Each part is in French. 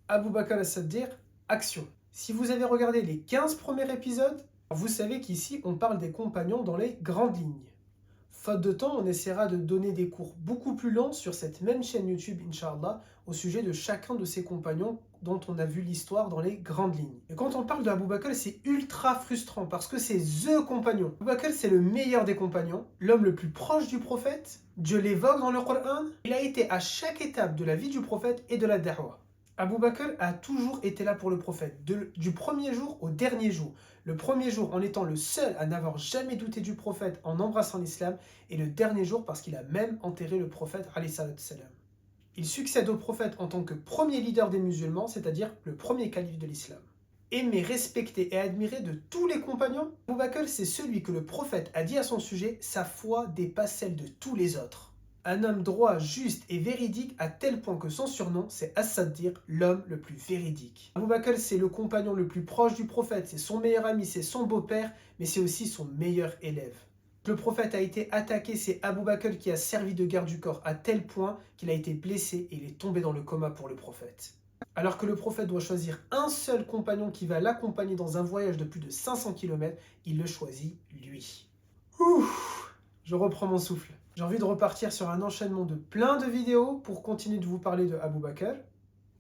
Abu Bakr as-Siddiq, action. Si vous avez regardé les 15 premiers épisodes, vous savez qu'ici on parle des compagnons dans les grandes lignes. Faute de temps, on essaiera de donner des cours beaucoup plus longs sur cette même chaîne YouTube, Inch'Allah, au sujet de chacun de ces compagnons dont on a vu l'histoire dans les grandes lignes. Et quand on parle de Abu Bakr, c'est ultra frustrant parce que c'est THE compagnon. Abu Bakr, c'est le meilleur des compagnons, l'homme le plus proche du prophète. Dieu l'évoque dans le Coran. Il a été à chaque étape de la vie du prophète et de la da'wah. Abu Bakr a toujours été là pour le prophète, du premier jour au dernier jour. Le premier jour en étant le seul à n'avoir jamais douté du prophète en embrassant l'islam, et le dernier jour parce qu'il a même enterré le prophète alayhi salatu salam. Il succède au prophète en tant que premier leader des musulmans, c'est-à-dire le premier calife de l'islam. Aimé, respecté et admiré de tous les compagnons, Abu Bakr c'est celui que le prophète a dit à son sujet, sa foi dépasse celle de tous les autres. Un homme droit, juste et véridique à tel point que son surnom c'est As-Siddiq, l'homme le plus véridique. Abu Bakr c'est le compagnon le plus proche du prophète, c'est son meilleur ami, c'est son beau-père, mais c'est aussi son meilleur élève. Le prophète a été attaqué, c'est Abu Bakr qui a servi de garde du corps à tel point qu'il a été blessé et il est tombé dans le coma pour le prophète. Alors que le prophète doit choisir un seul compagnon qui va l'accompagner dans un voyage de plus de 500 km, il le choisit lui. Ouf, je reprends mon souffle. J'ai envie de repartir sur un enchaînement de plein de vidéos pour continuer de vous parler de Abu Bakr.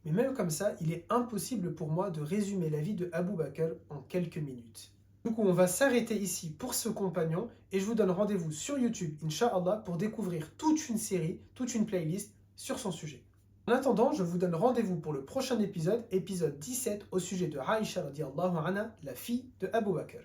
Mais même comme ça, il est impossible pour moi de résumer la vie de Abu Bakr en quelques minutes. Du coup, on va s'arrêter ici pour ce compagnon et je vous donne rendez-vous sur YouTube, Inch'Allah, pour découvrir toute une série, toute une playlist sur son sujet. En attendant, je vous donne rendez-vous pour le prochain épisode, épisode 17, au sujet de Aïcha radiallahu anha, la fille de Abu Bakr.